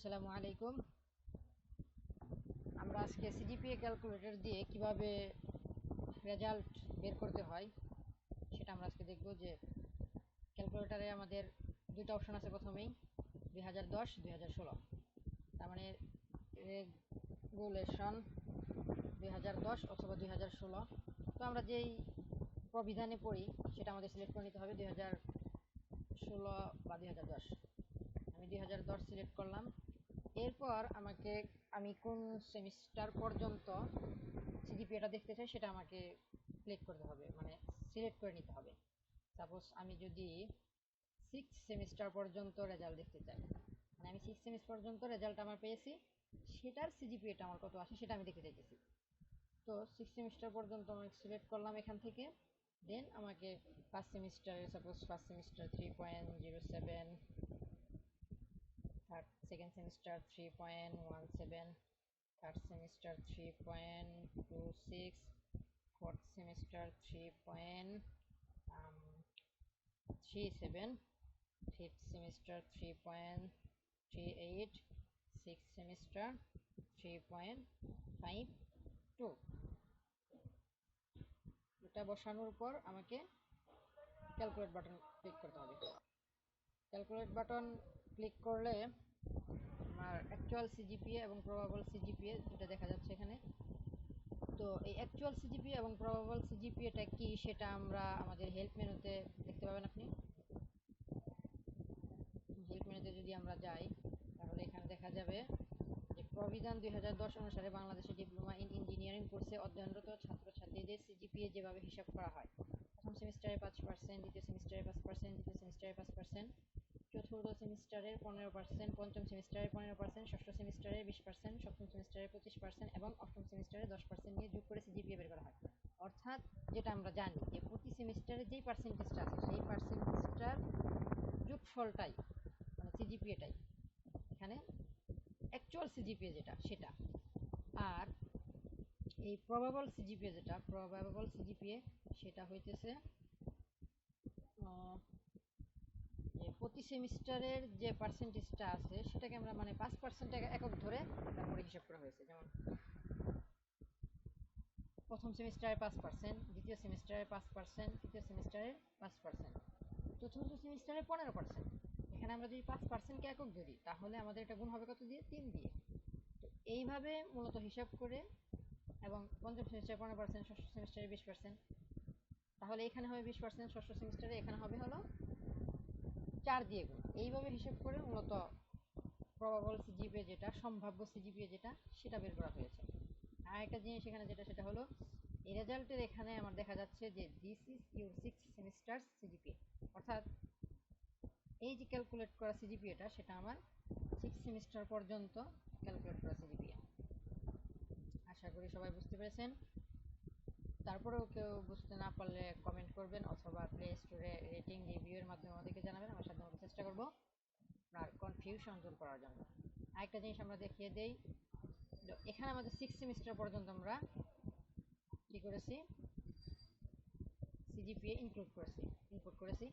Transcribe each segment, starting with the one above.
আসসালামু আলাইকুম। আমরা আজকে সিজিপিএ ক্যালকুলেটর দিয়ে কিভাবে রেজাল্ট বের করতে হয় সেটা আমরা আজকে দেখব। যে ক্যালকুলেটরে আমাদের দুইটা অপশন আছে। প্রথমেই 2010 2016, তার মানে রেগুলেশন 2010 অথবা 2016। তো আমরা যেই প্রবিধানে পড়ি সেটা আমাদের সিলেক্ট করে নিতে হবে 2016 বা 2010। আমি 2010 সিলেক্ট করলাম। এরপর আমি কোন সেমিস্টার পর্যন্ত সিজিপিএটা দেখতে চাই সেটা আমাকে ক্লিক করতে হবে, মানে সিলেক্ট করে নিতে হবে। সাপোজ আমি যদি 6 সেমিস্টার পর্যন্ত রেজাল্ট দেখতে চাই, মানে আমি 6 সেমিস্টার পর্যন্ত রেজাল্ট আমার পেয়েছি, সেটার সিজিপিএটা আমার কত আসে সেটা আমি দেখতে চাইতেছি। তো 6 সেমিস্টার পর্যন্ত আমি সিলেক্ট করলাম এখান থেকে। দেন আমাকে ফার্স্ট সেমিস্টারে suppose first semester 3.07, second semester 3.17, third semester 3.26, fourth semester 3.37, fifth semester 3.38, sixth semester 3.52। এটা বসানোর পর আমাকে ক্যালকুলেট বাটন ক্লিক করতে হবে। ক্যালকুলেট বাটন ক্লিক করলে আমার অ্যাকচুয়াল সিজিপিএ এবং প্রবাবল সিজিপিএ যেটা দেখা যাচ্ছে এখানে। তো এই অ্যাকচুয়াল সিজিপিএ এবং প্রবাবল সিজিপিএটা কি সেটা আমরা আমাদের হেল্প মেনুতে দেখতে পাবেন। আপনি হেল্প মেনুতে যদি আমরা যাই তাহলে এখানে দেখা যাবে যে প্রবিধান 2010 অনুসারে বাংলাদেশে ডিপ্লোমা ইন ইঞ্জিনিয়ারিং কোর্সে অধ্যয়নরত ছাত্রছাত্রীদের সিজিপিএ যেভাবে হিসাব করা হয়: প্রথম সেমিস্টারে 5%, দ্বিতীয় সেমিস্টারে 5%, তৃতীয় সেমিস্টারে 5%, চতুর্থ সেমিস্টারের 15%, পঞ্চম সেমিস্টারে 15%, ষষ্ঠ সেমিস্টারে 20%, সপ্তম সেমিস্টারে 25% এবং অষ্টম সেমিস্টারে 10% নিয়ে যোগ করে সিজিপিএ বের করা হয়। অর্থাৎ যেটা আমরা জানি যে প্রতি সেমিস্টারে যেই পার্সেন্টেজটা আছে সেই পার্সেন্টেজটার যোগফলটাই মানে সিজিপিএটাই এখানে অ্যাকচুয়াল সিজিপিএ যেটা সেটা। আর এই প্রবাবল সিজিপিএ সেটা হইতেছে প্রতি সেমিস্টারের যে পার্সেন্টেজটা আছে সেটাকে আমরা মানে 5% একক ধরে তারপরে হিসাব করা হয়েছে। যেমন প্রথম সেমিস্টারে 5%, দ্বিতীয় সেমিস্টারে 5%, তৃতীয় সেমিস্টারে 5%, চতুর্থ সেমিস্টারে 15%। এখানে আমরা যদি 5%কে একক ধরি তাহলে আমাদের এটা গুণ হবে কত দিয়ে? 3 দিয়ে। তো এইভাবে মূলত হিসাব করে, এবং পঞ্চম সেমিস্টারে 15%, ষষ্ঠ সেমিস্টারে 20%, তাহলে এখানে হবে 20%, ষষ্ঠ সেমিস্টারে এখানে হবে হলো 4 দিয়ে গুণ। এইভাবে হিসাব করে মূলত প্রবাবল সিজিপিএ যেটা, সম্ভাব্য সিজিপিএ যেটা, সেটা বের করা হয়েছে। আর একটা জিনিস এখানে যেটা সেটা হলো এই রেজাল্টের এখানে আমার দেখা যাচ্ছে যে this is your 6 semester CGPA, অর্থাৎ এই যে ক্যালকুলেট করা সিজিপিএটা সেটা আমার 6 সেমিস্টার পর্যন্ত ক্যালকুলেট করা সিজিপিএ। আশা করি সবাই বুঝতে পেরেছেন। তারপরেও কেউ বুঝতে না পারলে কমেন্ট করবেন অথবা প্লে স্টোরে রেটিং রিভিউয়ের মাধ্যমে আমাদেরকে জানাবেন। আমার সাথে আমরা চেষ্টা করবো আপনার কনফিউশন দূর করার জন্য। আরেকটা জিনিস আমরা দেখিয়ে দেই, এখানে আমাদের 6 সেমিস্টার পর্যন্ত আমরা কি করেছি, সিজিপিএ ইনপুট করেছি।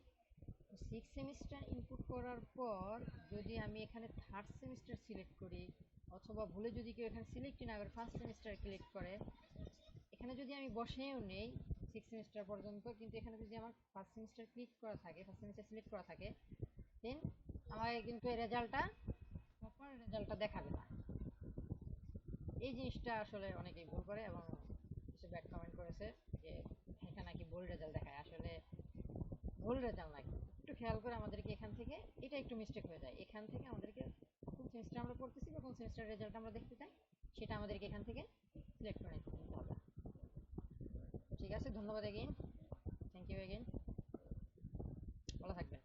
6 সেমিস্টার ইনপুট করার পর যদি আমি এখানে থার্ড সেমিস্টার সিলেক্ট করি, অথবা ভুলে যদি কেউ এখানে সিলেক্ট না করে ফার্স্ট সেমিস্টার ক্লিক করে, এখানে যদি আমি বসেও নেই 6 সেমিস্টার পর্যন্ত, কিন্তু এখানে যদি আমার ফার্স্ট সেমিস্টার ক্লিক করা থাকে, ফার্স্ট সেমিস্টার সিলেক্ট করা থাকে, দেন আমাকে কিন্তু এই প্রপার রেজাল্টটা দেখাবে না। এই জিনিসটা আসলে অনেকেই ভুল করে এবং কিছু ব্যাড কমেন্ট করেছে যে এটা নাকি ভুল রেজাল্ট দেখায়। আসলে ভুল রেজাল্ট নাকি, একটু খেয়াল করে আমাদেরকে এখান থেকে এটা একটু মিস্টেক হয়ে যায়। এখান থেকে আমাদেরকে কোন সেমিস্টার আমরা পড়তেছি বা কোন সেমিস্টার রেজাল্ট আমরা দেখতে চাই সেটা আমাদেরকে এখান থেকে সিলেক্ট করে নিতে হবে। ঠিক আছে, ধন্যবাদ এগেইন, থ্যাংক ইউ এগেইন, ভালো থাকবেন।